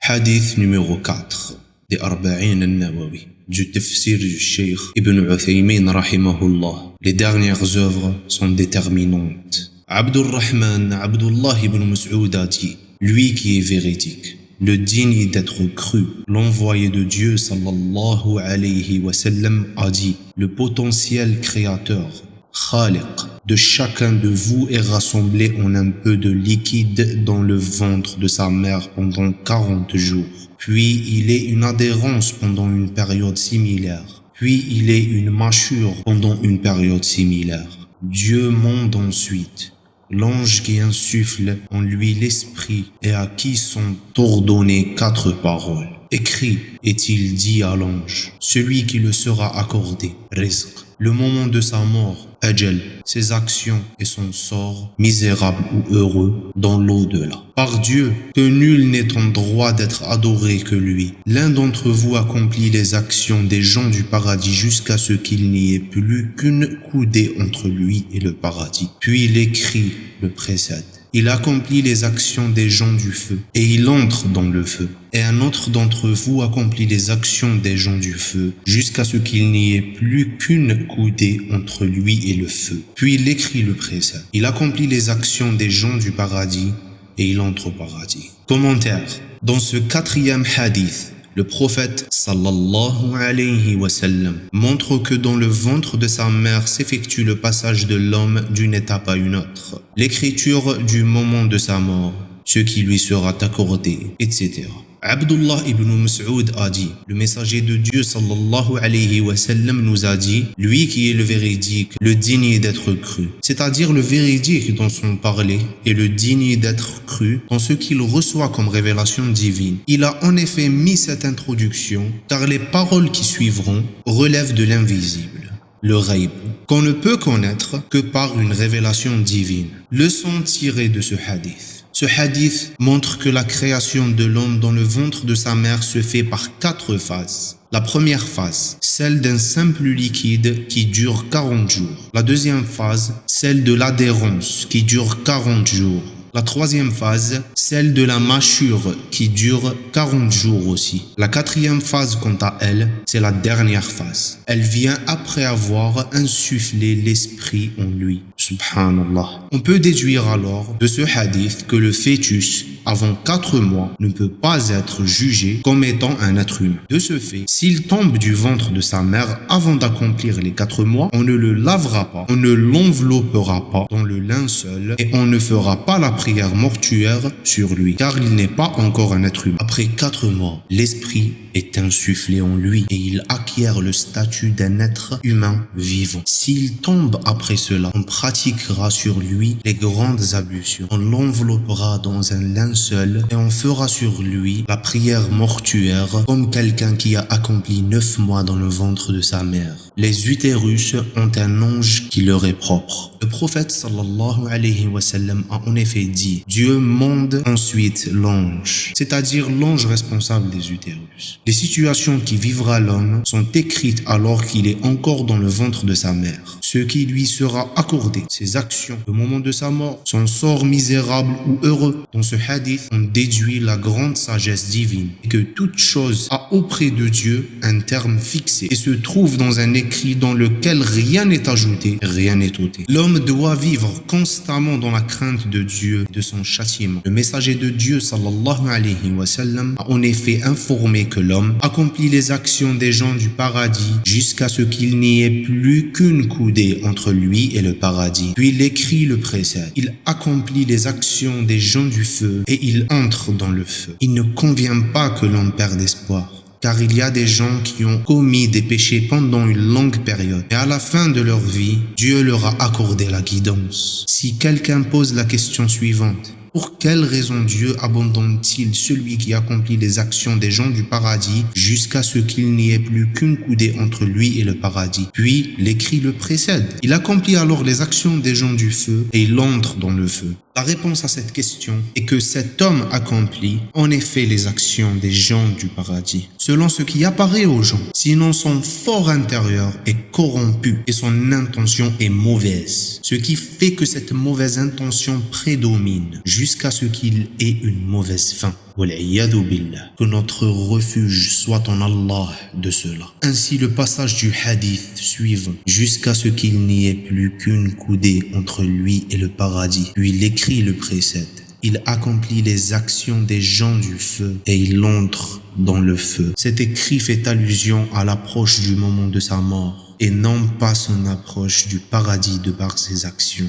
Hadith numéro 4 des Arba'in al-Nawawi du Tafsir du Cheikh Ibn Uthaymin rahimahullah. Les dernières œuvres sont déterminantes. Abdurrahman Abdullah ibn Mas'ud a dit, lui qui est véridique, le digne d'être cru, l'envoyé de Dieu sallallahu alayhi wa sallam a dit, le potentiel créateur, Khaliq, de chacun de vous est rassemblé en un peu de liquide dans le ventre de sa mère pendant 40 jours. Puis il est une adhérence pendant une période similaire. Puis il est une mâchure pendant une période similaire. Dieu mande ensuite l'ange qui insuffle en lui l'esprit et à qui sont ordonnées 4 paroles. Écrit, est-il dit à l'ange, celui qui le sera accordé, rizq, le moment de sa mort, ajal, ses actions et son sort, misérable ou heureux, dans l'au-delà. Par Dieu, que nul n'est en droit d'être adoré que lui. L'un d'entre vous accomplit les actions des gens du paradis jusqu'à ce qu'il n'y ait plus qu'une coudée entre lui et le paradis. Puis l'écrit le précède. Il accomplit les actions des gens du feu, et il entre dans le feu. Et un autre d'entre vous accomplit les actions des gens du feu, jusqu'à ce qu'il n'y ait plus qu'une coudée entre lui et le feu. Puis il écrit le précède. Il accomplit les actions des gens du paradis, et il entre au paradis. Commentaire. Dans ce 4e hadith, le prophète sallallahu alayhi wa sallam montre que dans le ventre de sa mère s'effectue le passage de l'homme d'une étape à une autre, l'écriture du moment de sa mort, ce qui lui sera accordé, etc. Abdullah ibn Mas'ud a dit, le messager de Dieu sallallahu alayhi wa sallam nous a dit, lui qui est le véridique, le digne d'être cru, c'est-à-dire le véridique dans son parler et le digne d'être cru dans ce qu'il reçoit comme révélation divine. Il a en effet mis cette introduction car les paroles qui suivront relèvent de l'invisible, le ghaib, qu'on ne peut connaître que par une révélation divine. Leçon tirée de ce hadith. Ce hadith montre que la création de l'homme dans le ventre de sa mère se fait par 4 phases. La première phase, celle d'un simple liquide qui dure 40 jours. La deuxième phase, celle de l'adhérence qui dure 40 jours. La troisième phase, celle de la mâchure qui dure 40 jours aussi. La 4e phase, quant à elle, c'est la dernière phase. Elle vient après avoir insufflé l'esprit en lui. Subhanallah. On peut déduire alors de ce hadith que le fœtus, avant 4 mois, ne peut pas être jugé comme étant un être humain. De ce fait, s'il tombe du ventre de sa mère avant d'accomplir les 4 mois, on ne le lavera pas, on ne l'enveloppera pas dans le linceul et on ne fera pas la prière mortuaire sur lui, car il n'est pas encore un être humain. Après 4 mois, l'esprit est insufflé en lui et il acquiert le statut d'un être humain vivant. S'il tombe après cela, on pratiquera sur lui les grandes ablutions. On l'enveloppera dans un linceul et on fera sur lui la prière mortuaire comme quelqu'un qui a accompli 9 mois dans le ventre de sa mère. Les utérus ont un ange qui leur est propre. Le prophète sallallahu alayhi wa sallam a en effet dit, Dieu mande ensuite l'ange, c'est-à-dire l'ange responsable des utérus. Les situations qui vivra l'homme sont écrites alors qu'il est encore dans le ventre de sa mère. Ce qui lui sera accordé, ses actions, le moment de sa mort, son sort misérable ou heureux. Dans ce hadith, on déduit la grande sagesse divine et que toute chose a auprès de Dieu un terme fixé et se trouve dans un écrit dans lequel rien n'est ajouté, rien n'est ôté. L'homme doit vivre constamment dans la crainte de Dieu et de son châtiment. Le messager de Dieu sallallahu alayhi wa sallam a en effet informé que l'homme accomplit les actions des gens du paradis jusqu'à ce qu'il n'y ait plus qu'une coudée entre lui et le paradis. Puis l'écrit le précède. Il accomplit les actions des gens du feu et il entre dans le feu. Il ne convient pas que l'on perde espoir, car il y a des gens qui ont commis des péchés pendant une longue période. Et à la fin de leur vie, Dieu leur a accordé la guidance. Si quelqu'un pose la question suivante, pour quelle raison Dieu abandonne-t-il celui qui accomplit les actions des gens du paradis jusqu'à ce qu'il n'y ait plus qu'une coudée entre lui et le paradis? Puis l'écrit le précède. Il accomplit alors les actions des gens du feu et il entre dans le feu. La réponse à cette question est que cet homme accomplit en effet les actions des gens du paradis. selon ce qui apparaît aux gens. Sinon son fort intérieur est corrompu et son intention est mauvaise. Ce qui fait que cette mauvaise intention prédomine jusqu'à ce qu'il ait une mauvaise fin. Que notre refuge soit en Allah de cela. Ainsi le passage du hadith suivant, jusqu'à ce qu'il n'y ait plus qu'une coudée entre lui et le paradis. Puis l'écrit le précède. Il accomplit les actions des gens du feu et il entre dans le feu. Cet écrit fait allusion à l'approche du moment de sa mort et non pas son approche du paradis de par ses actions.